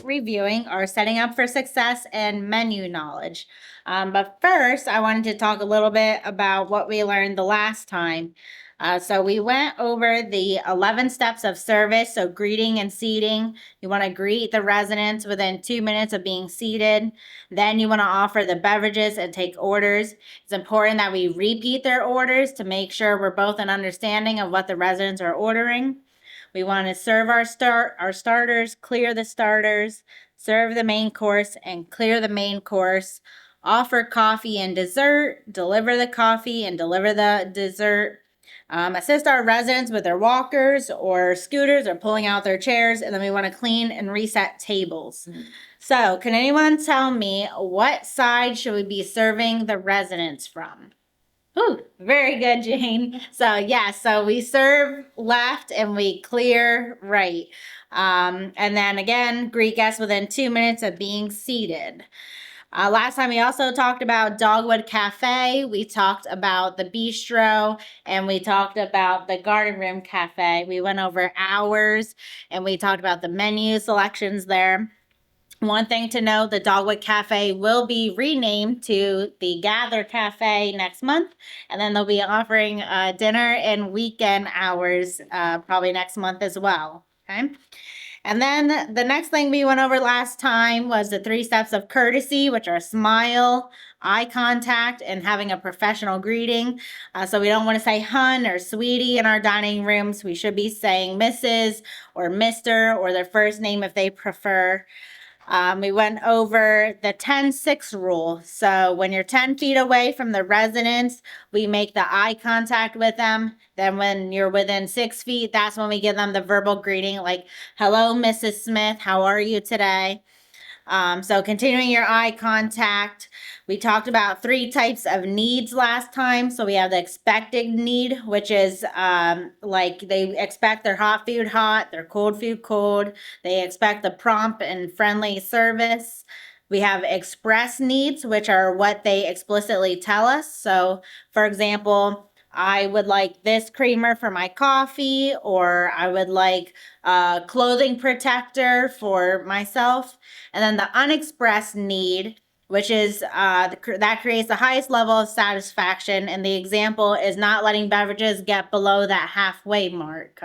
reviewing our setting up for success and menu knowledge. But first, I wanted to talk a little bit about what we learned the last time. So we went over the 11 steps of service, so greeting and seating. You want to greet the residents within 2 minutes of being seated. Then you want to offer the beverages and take orders. It's important that we repeat their orders to make sure we're both in understanding of what the residents are ordering. We want to serve our starters, clear the starters, serve the main course, and clear the main course. Offer coffee and dessert, deliver the coffee and deliver the dessert. Assist our residents with their walkers or scooters or pulling out their chairs, and then we want to clean and reset tables. So, can anyone tell me what side should we be serving the residents from? Ooh, very good, Jane. So we serve left and we clear right. And then again, greet guests within 2 minutes of being seated. Last time we also talked about Dogwood Cafe. We talked about the bistro and we talked about the Garden Room Cafe. We went over hours and we talked about the menu selections there. One thing to note, the Dogwood Cafe will be renamed to the Gather Cafe next month, and then they'll be offering dinner and weekend hours probably next month as well, okay? And then the next thing we went over last time was the 3 steps of courtesy, which are smile, eye contact, and having a professional greeting. So we don't want to say hun or sweetie in our dining rooms. We should be saying Mrs. or Mr. or their first name if they prefer. We went over the 10-6 rule. So when you're 10 feet away from the residents, we make the eye contact with them. Then when you're within 6 feet, that's when we give them the verbal greeting like, hello, Mrs. Smith, how are you today? So continuing your eye contact. We talked about 3 types of needs last time. So we have the expected need, which is like they expect their hot food hot, their cold food cold. They expect the prompt and friendly service. We have express needs, which are what they explicitly tell us. So for example, I would like this creamer for my coffee, or I would like a clothing protector for myself. And then the unexpressed need, which is that creates the highest level of satisfaction. And the example is not letting beverages get below that halfway mark.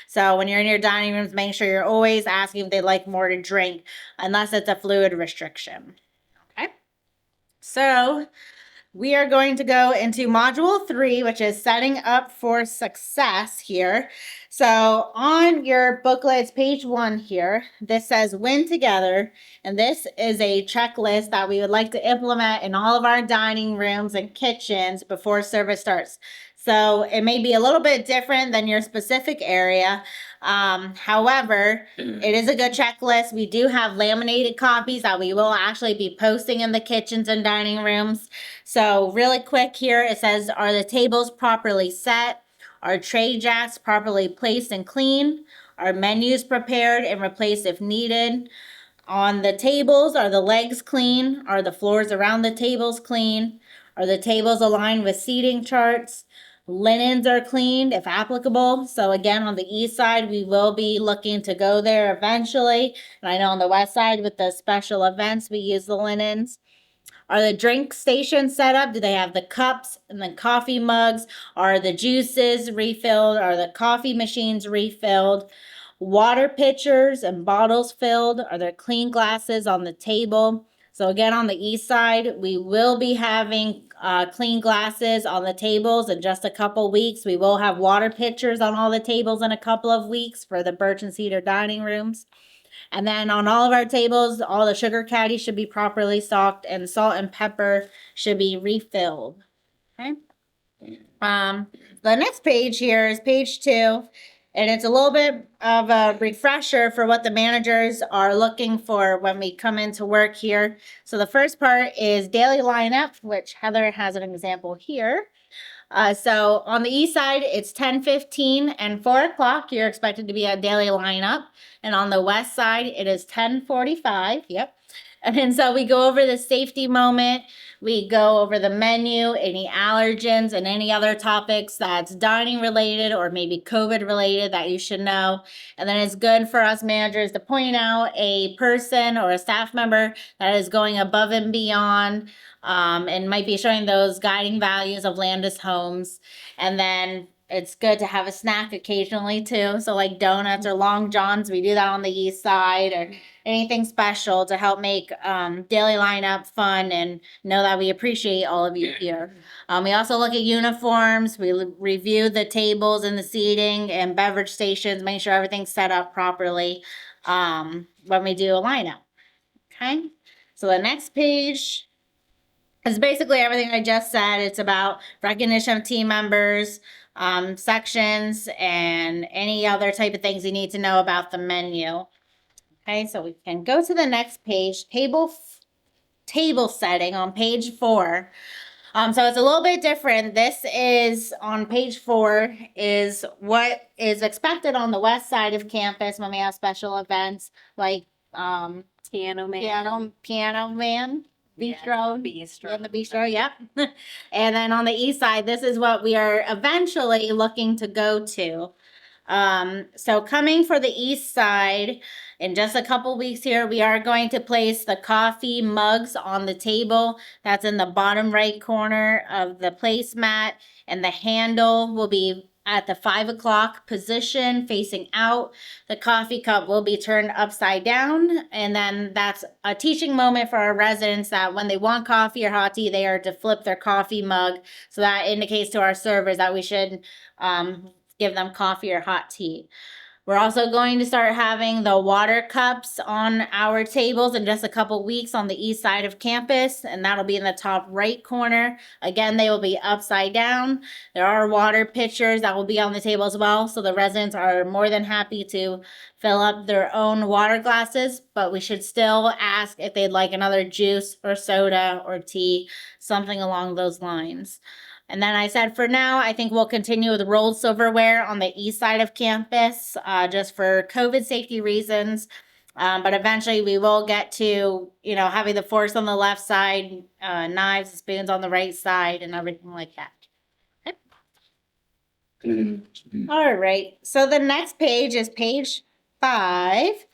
So when you're in your dining rooms, make sure you're always asking if they'd like more to drink, unless it's a fluid restriction. Okay. So we are going to go into module 3, which is setting up for success here. So on your booklets, page 1 here, this says win together. And this is a checklist that we would like to implement in all of our dining rooms and kitchens before service starts. So it may be a little bit different than your specific area. However, it is a good checklist. We do have laminated copies that we will actually be posting in the kitchens and dining rooms. So really quick here, it says, are the tables properly set? Are tray jacks properly placed and clean? Are menus prepared and replaced if needed? On the tables, are the legs clean? Are the floors around the tables clean? Are the tables aligned with seating charts? Linens are cleaned if applicable. So again, on the east side, we will be looking to go there eventually. And I know on the west side with the special events, we use the linens. Are the drink stations set up? Do they have the cups and the coffee mugs? Are the juices refilled? Are the coffee machines refilled? Water pitchers and bottles filled? Are there clean glasses on the table? So again, on the east side, we will be having clean glasses on the tables in just a couple weeks. We will have water pitchers on all the tables in a couple of weeks for the birch and cedar dining rooms. And then on all of our tables, all the sugar caddies should be properly stocked and salt and pepper should be refilled. Okay. The next page here is page 2. And it's a little bit of a refresher for what the managers are looking for when we come into work here. So the first part is daily lineup, which Heather has an example here. So on the east side, it's 10:15 and 4 o'clock. You're expected to be at daily lineup. And on the west side, it is 10:45. Yep. And so we go over the safety moment. We go over the menu, any allergens, and any other topics that's dining related or maybe COVID related that you should know. And then it's good for us managers to point out a person or a staff member that is going above and beyond, and might be showing those guiding values of Landis Homes. And then it's good to have a snack occasionally too. So like donuts or long johns, we do that on the east side, or anything special to help make daily lineup fun and know that we appreciate all of you here. We also look at uniforms. We review the tables and the seating and beverage stations, make sure everything's set up properly when we do a lineup. Okay, so the next page is basically everything I just said. It's about recognition of team members, sections, and any other type of things you need to know about the menu. Okay, so we can go to the next page, table setting on page 4. So it's a little bit different. This is on page 4 is what is expected on the west side of campus when we have special events like Piano Man, Bistro. In the bistro, yep. And then on the east side, this is what we are eventually looking to go to. So coming for the east side, in just a couple weeks here, we are going to place the coffee mugs on the table. That's in the bottom right corner of the placemat, and the handle will be at the 5 o'clock position facing out. The coffee cup will be turned upside down, and then that's a teaching moment for our residents that when they want coffee or hot tea, they are to flip their coffee mug. So that indicates to our servers that we should give them coffee or hot tea. We're also going to start having the water cups on our tables in just a couple weeks on the east side of campus, and that'll be in the top right corner. Again, they will be upside down. There are water pitchers that will be on the table as well, so the residents are more than happy to fill up their own water glasses, but we should still ask if they'd like another juice or soda or tea, something along those lines. And then I said, for now, I think we'll continue with rolled silverware on the east side of campus, just for COVID safety reasons. But eventually we will get to, having the forks on the left side, knives, spoons on the right side, and everything like that. Okay. All right. So the next page is page 5.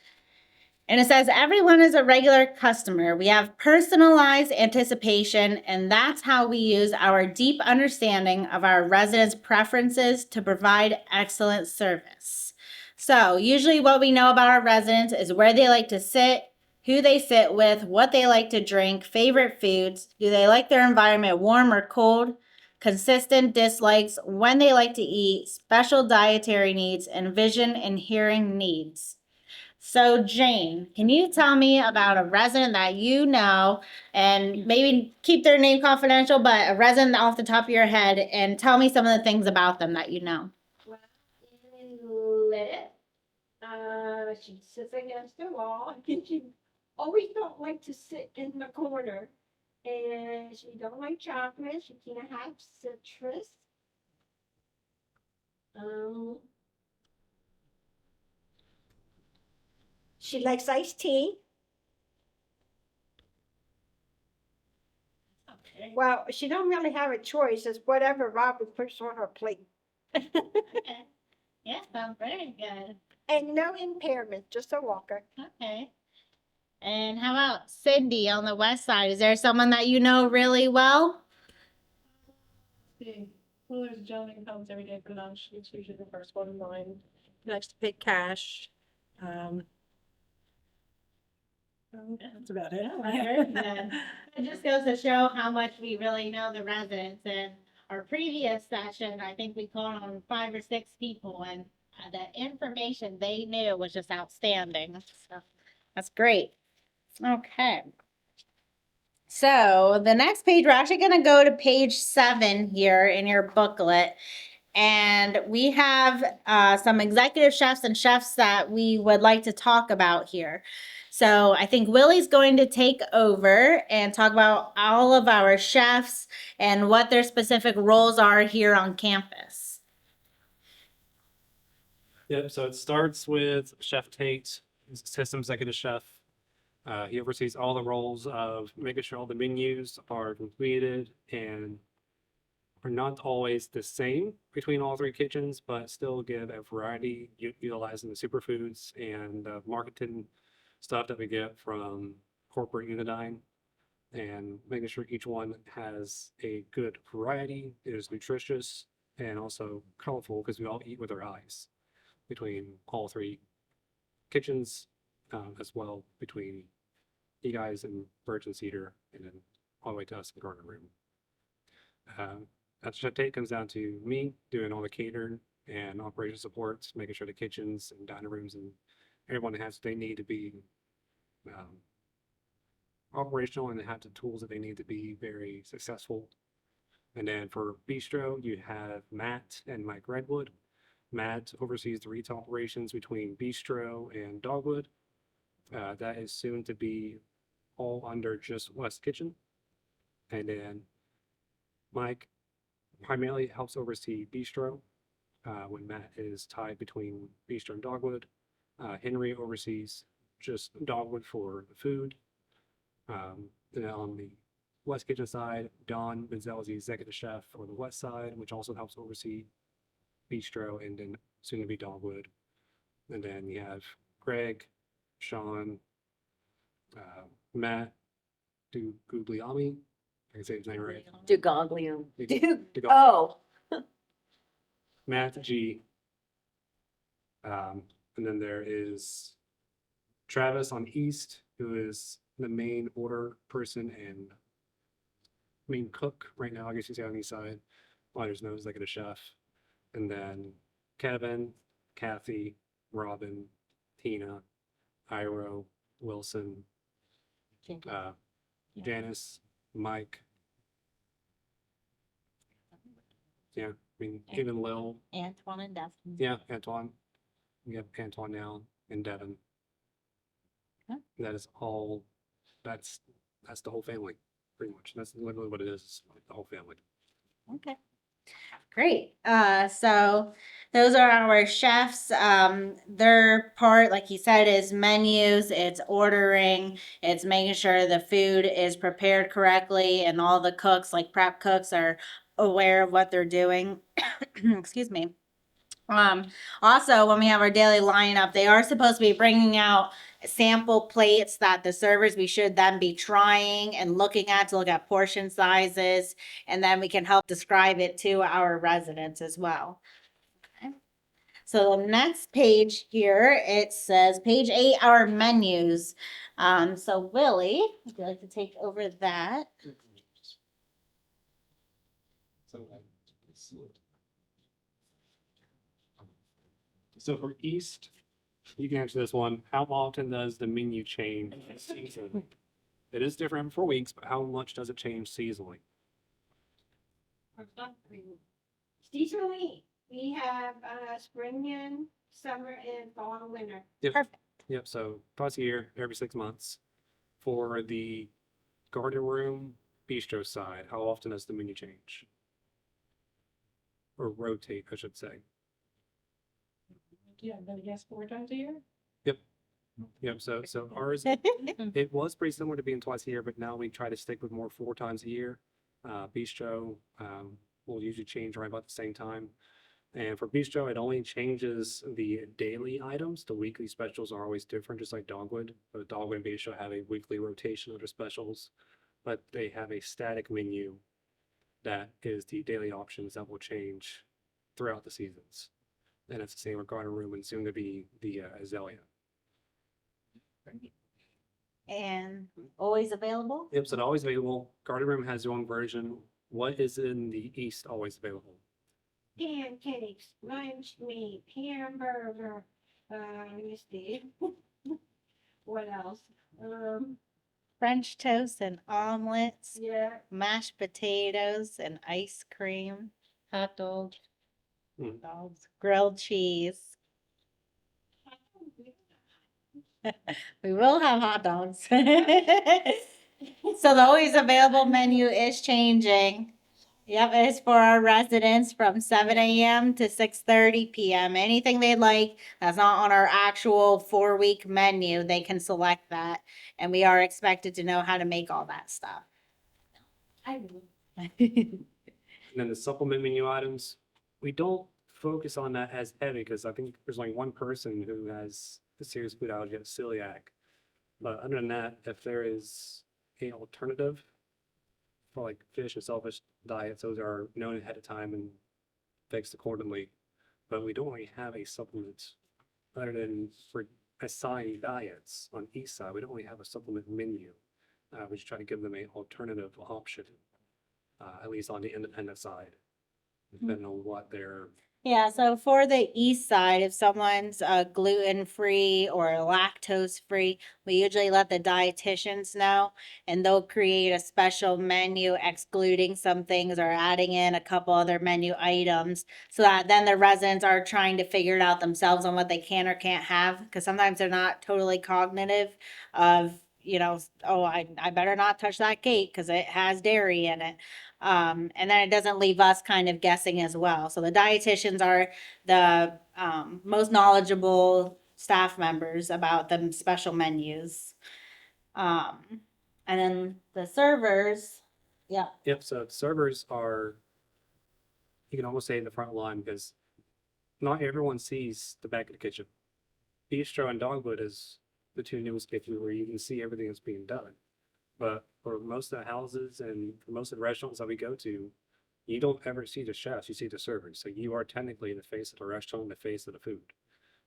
And it says, everyone is a regular customer. We have personalized anticipation, and that's how we use our deep understanding of our residents' preferences to provide excellent service. So usually what we know about our residents is where they like to sit, who they sit with, what they like to drink, favorite foods, do they like their environment warm or cold, consistent dislikes, when they like to eat, special dietary needs, and vision and hearing needs. So Jane, can you tell me about a resident that you know, and maybe keep their name confidential, but a resident off the top of your head, and tell me some of the things about them that you know? Well, she sits against the wall, and she always don't like to sit in the corner. And she don't like chocolate. She can't have citrus. She likes iced tea. Okay. Well, she don't really have a choice. It's whatever Robert puts on her plate. Okay. Yeah, sounds very good. And no impairment, just a walker. Okay. And how about Cindy on the west side? Is there someone that you know really well? Well, there's a gentleman who comes every day for lunch. He's usually the first one in line. He likes to pay cash. That's about it. I heard that. It just goes to show how much we really know the residents. And our previous session, I think we called on 5 or 6 people, and the information they knew was just outstanding. So that's great. Okay. So the next page, we're actually going to go to page 7 here in your booklet. And we have some executive chefs and chefs that we would like to talk about here. So I think Willie's going to take over and talk about all of our chefs and what their specific roles are here on campus. Yep, so it starts with Chef Tate, who's assistant executive chef. He oversees all the roles of making sure all the menus are completed and are not always the same between all three kitchens, but still give a variety utilizing the superfoods and marketing stuff that we get from corporate Unidyne and making sure each one has a good variety, is nutritious, and also colorful because we all eat with our eyes between all three kitchens, as well between you guys and Birch and Cedar, and then all the way to us in the garden room. That's what it comes down to me doing all the catering and operation supports, making sure the kitchens and dining rooms and everyone has what they need to be um, operational and have the tools that they need to be very successful. And then for Bistro, you have Matt and Mike Redwood. Matt oversees the retail operations between Bistro and Dogwood. That is soon to be all under just West Kitchen. And then Mike primarily helps oversee Bistro when Matt is tied between Bistro and Dogwood. Henry oversees just Dogwood for the food. Then on the West Kitchen side, Don Benzel is the executive chef for the West side, which also helps oversee Bistro and then soon to be Dogwood. And then you have Greg, Sean, Matt Dugugliami. I can say his name right. Dugoglium. Dug- Oh, Matt G. And then there is Travis on East, who is the main order person and main cook right now, I guess you say on the east side. Liners knows like a chef. And then Kevin, Kathy, Robin, Tina, Iro, Wilson, Janice, Mike. Yeah, I mean, even Lil. Antoine and Dustin. Yeah, Antoine. We have Antoine now and Devin. Huh? That is all. That's the whole family, pretty much. That's literally what it is. The whole family. Okay. Great. So those are our chefs. Their part, like you said, is menus, it's ordering, it's making sure the food is prepared correctly, and all the cooks, like prep cooks, are aware of what they're doing. Excuse me. Also, when we have our daily lineup, they are supposed to be bringing out sample plates that the servers we should then be trying and looking at to look at portion sizes, and then we can help describe it to our residents as well. Okay. So the next page here, it says page 8, our menus. So Willie, would you like to take over that? So for East, you can answer this one. How often does the menu change seasonally? It is different for weeks, but how much does it change seasonally? Seasonally, we have spring and summer and fall and winter. Yep. Perfect. Yep. So twice a year, every 6 months. For the garden room bistro side, how often does the menu change? Or rotate, I should say. Yeah, I'm gonna guess 4 times a year. Yep. So ours, it was pretty similar to being twice a year, but now we try to stick with more 4 times a year. Bistro will usually change right about the same time. And for Bistro, it only changes the daily items. The weekly specials are always different, just like Dogwood. But Dogwood and Bistro have a weekly rotation of their specials, but they have a static menu that is the daily options that will change throughout the seasons. And it's the same with Garden Room and soon to be the Azalea. And always available? Yep, so they're always available. Garden Room has their own version. What is in the East always available? Pancakes, lunch meat, hamburger, let me see. What else? French toast and omelets, Yeah, mashed potatoes and ice cream, Hot dogs. dogs, grilled cheese. We will have hot dogs. So the always available menu is changing. Yep, it's for our residents from 7 a.m. to 6:30 p.m. Anything they'd like that's not on our actual 4-week menu, they can select that. And we are expected to know how to make all that stuff. I will. And then the supplement menu items, we don't focus on that as heavy because I think there's only one person who has a serious food allergy, celiac. But other than that, if there is an alternative for like fish and shellfish diets, those are known ahead of time and fixed accordingly. But we don't really have a supplement other than for assigned diets on east side. We don't really have a supplement menu. We just try to give them an alternative option, at least on the independent side, depending on what their Yeah, so for the east side, if someone's gluten-free or lactose-free, we usually let the dietitians know, and they'll create a special menu excluding some things or adding in a couple other menu items so that then the residents are trying to figure it out themselves on what they can or can't have, because sometimes they're not totally cognitive of, oh, I better not touch that cake because it has dairy in it. And then it doesn't leave us kind of guessing as well. So the dietitians are the most knowledgeable staff members about the special menus. Um, and then the servers, yeah. Yep, so servers are, you can almost say the front line because not everyone sees the back of the kitchen. Bistro and Dogwood is the two newest kitchens where you can see everything that's being done. But for most of the houses and for most of the restaurants that we go to, you don't ever see the chefs, you see the servers. So you are technically the face of the restaurant, the face of the food.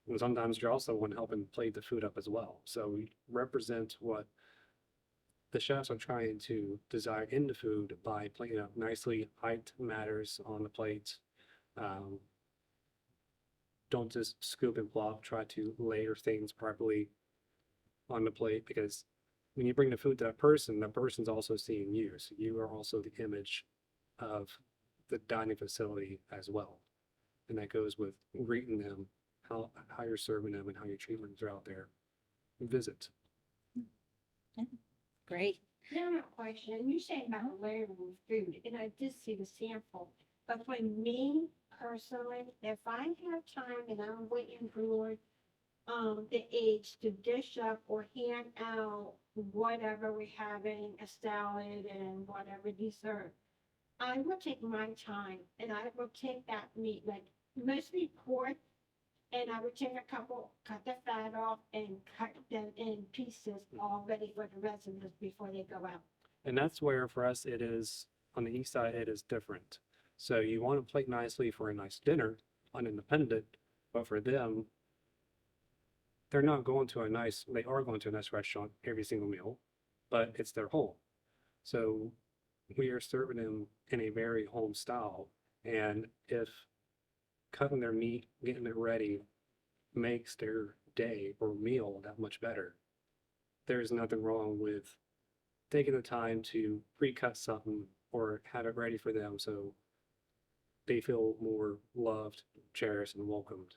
And sometimes you're also one helping plate the food up as well. So we represent what the chefs are trying to desire in the food by plating up nicely. Height matters on the plate. Um, don't just scoop and plop. Try to layer things properly on the plate because when you bring the food to that person's also seeing you. So you are also the image of the dining facility as well. And that goes with greeting them, how you're serving them, and how you're treating them throughout their visit. Great. Now, I have a question. You say about layering food, and I did see the sample. But for me personally, if I have time and I'm waiting for the aides to dish up or hand out whatever we're having, a salad and whatever dessert, I will take my time and I will take that meat, like mostly pork, and I would take a couple, cut the fat off and cut them in pieces all ready for the residents before they go out. And that's where for us it is on the east side it is different. So you want to plate nicely for a nice dinner, unindependent, but for them, they're not going to a nice, they are going to a nice restaurant every single meal, but it's their home. So we are serving them in a very home style. And if cutting their meat, getting it ready makes their day or meal that much better, there's nothing wrong with taking the time to pre-cut something or have it ready for them so they feel more loved, cherished, and welcomed.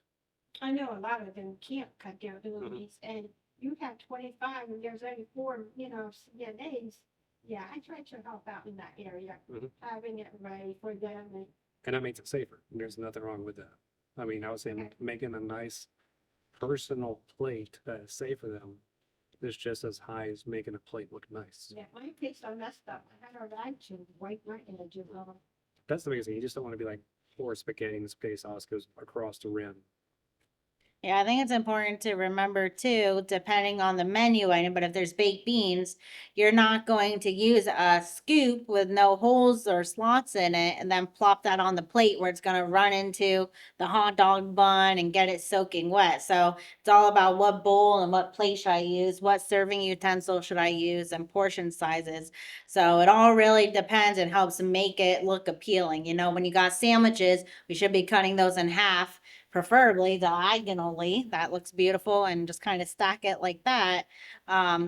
I know a lot of them can't cut their own meats, and you have 25 and there's only 4, CNAs. Yeah, I try to help out in that area, having it ready for them. And that makes it safer. There's nothing wrong with that. I mean, I was saying making a nice personal plate that is safe for them is just as high as making a plate look nice. Yeah, my plates are messed up. I had a rag to wipe my edges off. That's the biggest thing. You just don't want to be like pour spaghetti and the spaghetti sauce goes across the rim. Yeah, I think it's important to remember too, depending on the menu item, but if there's baked beans, you're not going to use a scoop with no holes or slots in it and then plop that on the plate where it's going to run into the hot dog bun and get it soaking wet. So it's all about what bowl and what plate should I use, what serving utensil should I use, and portion sizes. So it all really depends and helps make it look appealing. When you got sandwiches, we should be cutting those in half, preferably diagonally. That looks beautiful, and just kind of stack it like that,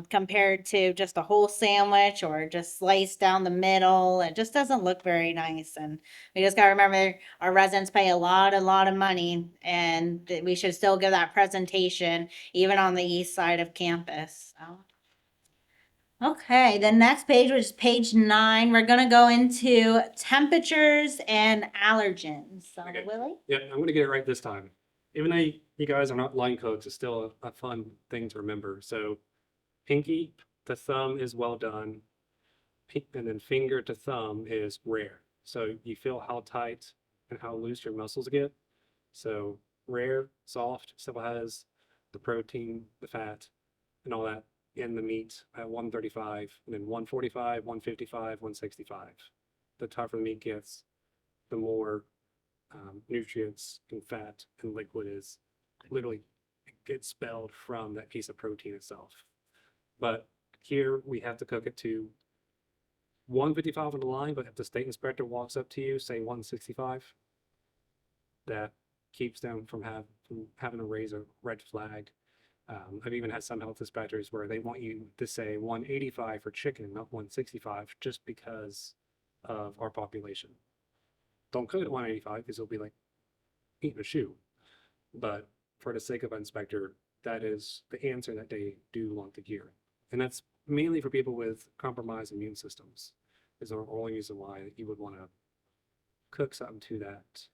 compared to just a whole sandwich or just sliced down the middle. It just doesn't look very nice. And we just got to remember our residents pay a lot of money, and we should still give that presentation even on the east side of campus. So. Okay, the next page, which is page 9, we're gonna go into temperatures and allergens. So, Okay. Willie? Yeah, I'm gonna get it right this time. Even though you guys are not line codes, it's still a fun thing to remember. So pinky to thumb is well done. And then finger to thumb is rare. So you feel how tight and how loose your muscles get. So rare, soft, still has the protein, the fat, and all that in the meat at 135, and then 145, 155, 165. The tougher the meat gets, the more nutrients and fat and liquid is literally gets expelled from that piece of protein itself. But here we have to cook it to 155 on the line, but if the state inspector walks up to you, say 165, that keeps them from having to raise a red flag. I've even had some health inspectors where they want you to say 185 for chicken, not 165, just because of our population. Don't cook it at 185 because it'll be like eating a shoe. But for the sake of an inspector, that is the answer that they do want to hear. And that's mainly for people with compromised immune systems, is the only reason why you would want to cook something to that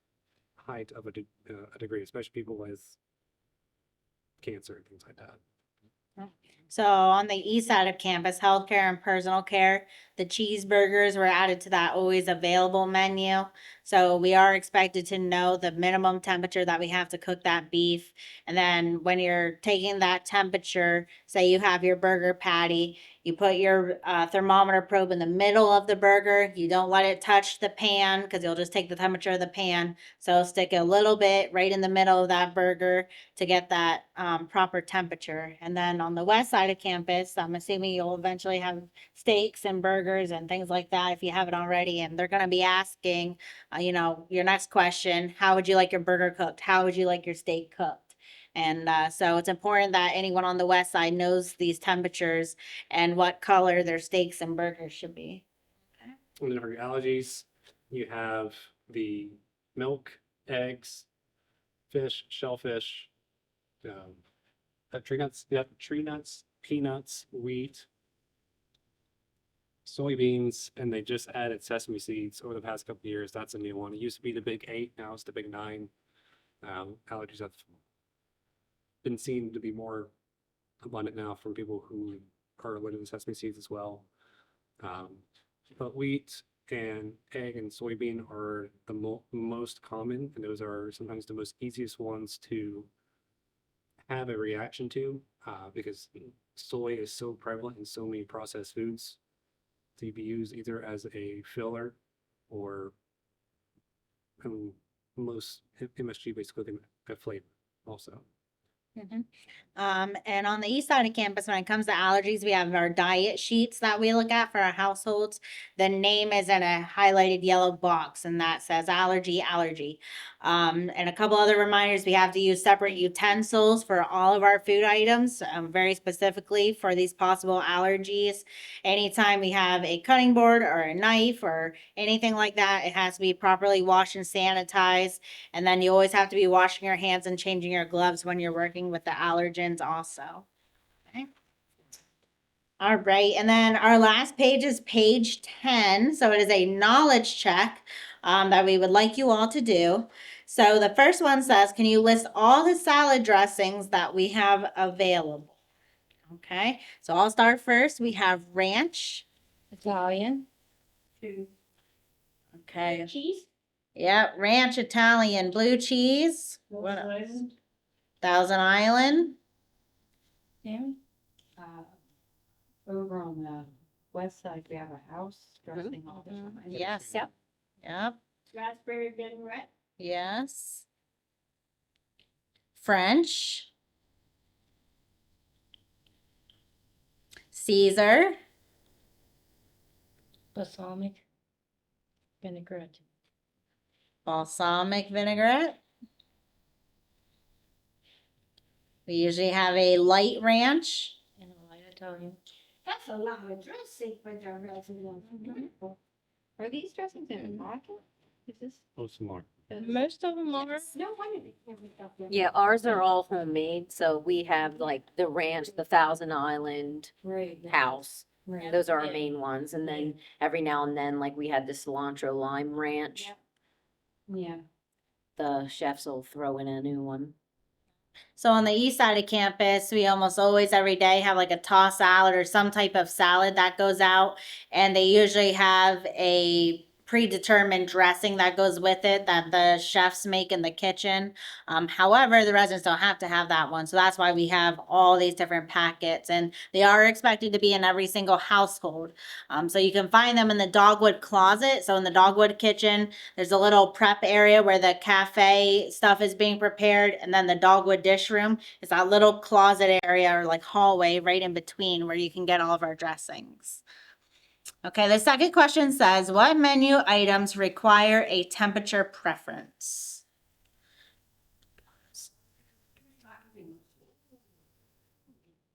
height of a degree, especially people with cancer and things like that. So on the east side of campus, healthcare and personal care, the cheeseburgers were added to that always available menu. So we are expected to know the minimum temperature that we have to cook that beef. And then when you're taking that temperature, say you have your burger patty, you put your thermometer probe in the middle of the burger. You don't let it touch the pan because you'll just take the temperature of the pan. So stick a little bit right in the middle of that burger to get that proper temperature. And then on the west side of campus, I'm assuming you'll eventually have steaks and burgers and things like that if you haven't already. And they're going to be asking, your next question, how would you like your burger cooked? How would you like your steak cooked? And so it's important that anyone on the west side knows these temperatures and what color their steaks and burgers should be. And then for your allergies, you have the milk, eggs, fish, shellfish, tree nuts, peanuts, wheat, soybeans, and they just added sesame seeds over the past couple of years. That's a new one. It used to be the big 8, now it's the big 9. Allergies have been seen to be more abundant now from people who are allergic to sesame seeds as well. But wheat and egg and soybean are the most common, and those are sometimes the most easiest ones to have a reaction to because soy is so prevalent in so many processed foods to be used either as a filler or most MSG basically a flavor also. And on the east side of campus, when it comes to allergies, we have our diet sheets that we look at for our households. The name is in a highlighted yellow box, and that says allergy. And a couple other reminders, we have to use separate utensils for all of our food items, very specifically for these possible allergies. Anytime we have a cutting board or a knife or anything like that, it has to be properly washed and sanitized. And then you always have to be washing your hands and changing your gloves when you're working with the allergens also. Okay. All right, and then our last page is page 10. So it is a knowledge check that we would like you all to do. So the first one says, can you list all the salad dressings that we have available? Okay, so I'll start first. We have ranch. Italian. Okay. Cheese? Yep, ranch, Italian, blue cheese. What else? Thousand Island. Tammy? Over on the west side, we have a house dressing all the time. Yes. Yep. Yep. Raspberry vinaigrette? Yes. French. Caesar. Balsamic vinaigrette. Balsamic vinaigrette. We usually have a light ranch. And a light Italian. That's a lot of dressing for the residents. Are these dressings in a packet? Is this? Most more. Most of them are. No wonder they can't make up their- Yeah, ours are all homemade, so we have like the ranch, the Thousand Island Great. house. Right. Those are our main ones. And then Yeah. every now and then, like we had the cilantro lime ranch, Yeah. the chefs will throw in a new one. So on the east side of campus, we almost always every day have like a tossed salad or some type of salad that goes out. And they usually have a predetermined dressing that goes with it that the chefs make in the kitchen. However, the residents don't have to have that one. So that's why we have all these different packets. And they are expected to be in every single household. So you can find them in the dogwood closet. So in the dogwood kitchen, there's a little prep area where the cafe stuff is being prepared, and then the dogwood dish room is that little closet area or like hallway right in between where you can get all of our dressings. Okay, the second question says, what menu items require a temperature preference?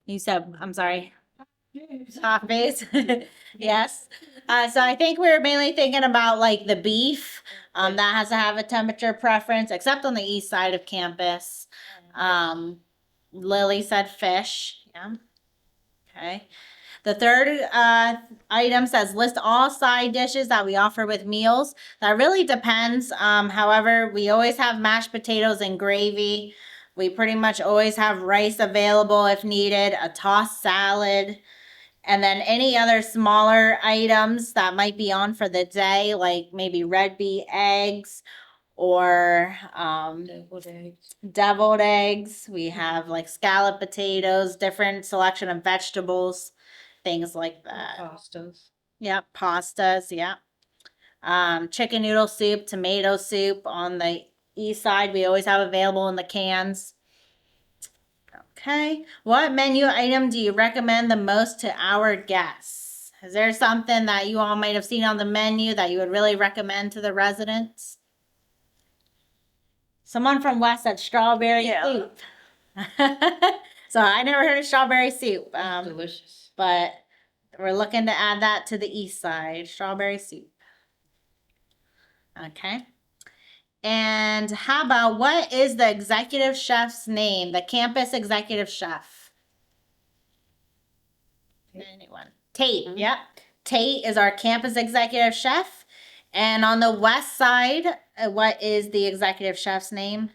You said, I'm sorry. Coffees. Yes. So I think we were mainly thinking about like the beef. That has to have a temperature preference, except on the east side of campus. Lily said fish. Yeah. Okay. The third item says list all side dishes that we offer with meals. That really depends. However, we always have mashed potatoes and gravy. We pretty much always have rice available if needed, a tossed salad, and then any other smaller items that might be on for the day, like maybe red beet eggs or Deviled eggs. deviled eggs. We have like scalloped potatoes, different selection of vegetables, things like that. Pastas. Yep, pastas, yep. Chicken noodle soup, tomato soup on the east side, we always have available in the cans. Okay, what menu item do you recommend the most to our guests? Is there something that you all might have seen on the menu that you would really recommend to the residents? Someone from West said strawberry soup. So I never heard of strawberry soup. Delicious. But we're looking to add that to the east side, strawberry soup. Okay. And how about what is the executive chef's name? The campus executive chef. Anyone? Tate. Mhm. Yep. Tate is our campus executive chef. And on the west side, what is the executive chef's name?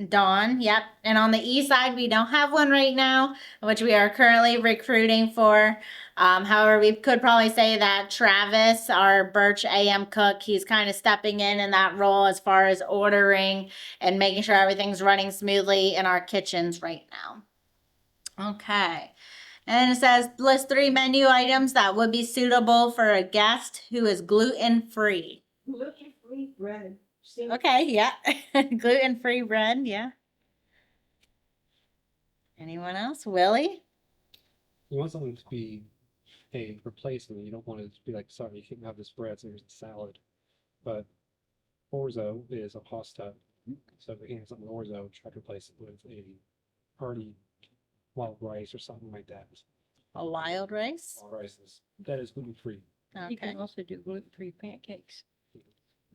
Dawn, yep. And on the east side, we don't have one right now, which we are currently recruiting for. However, we could probably say that Travis, our Birch AM cook, he's kind of stepping in that role as far as ordering and making sure everything's running smoothly in our kitchens right now. Okay. And it says list 3 menu items that would be suitable for a guest who is gluten-free. Gluten-free bread. See, Okay, yeah. Gluten-free bread, yeah. Anyone else? Willie? You want something to be a replacement. You don't want it to be like, sorry, you can't have this bread, so here's the salad. But orzo is a pasta. So if we can have something orzo, try to replace it with a hearty wild rice or something like that. A wild rice? Wild rice that is gluten free. You Okay. can also do gluten-free pancakes.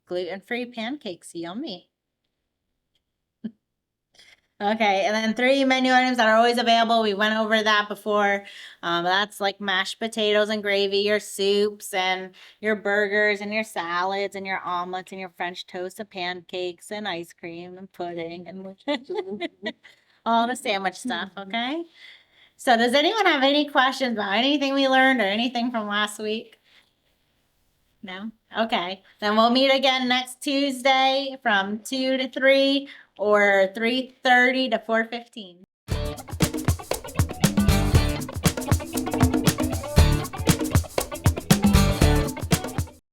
Gluten-free pancakes, yummy. Okay, and then 3 menu items that are always available. We went over that before. That's like mashed potatoes and gravy, your soups and your burgers and your salads and your omelets and your French toast and pancakes and ice cream and pudding and all the sandwich stuff, okay? So does anyone have any questions about anything we learned or anything from last week? No? Okay. Then we'll meet again next Tuesday from 2 to 3 or 3:30 to 4:15.